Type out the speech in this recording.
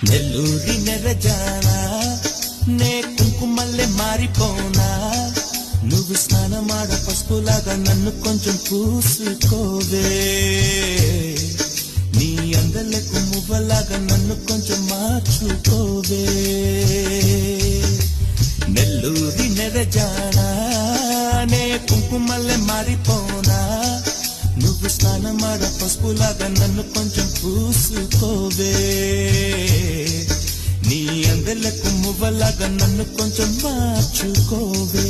నెల్లూరి నెరజానా నే కుంకుమల్లె మారిపోనా నువ్వు స్నానమాడ పసుపులాగా నన్ను కొంచెం పూసుకోవే నీ అందలకు మువ్వలాగా నన్ను కొంచెం మార్చుకోవే నెల్లూరి నెరజానా నే కుంకుమల్లె మారిపోనా నువ్వు స్నానమాడ పసుపులాగా నన్ను కొంచెం పూసుకోవే నీ అందలకు మువ్వలాగా నన్ను కొంచెం మార్చుకోవే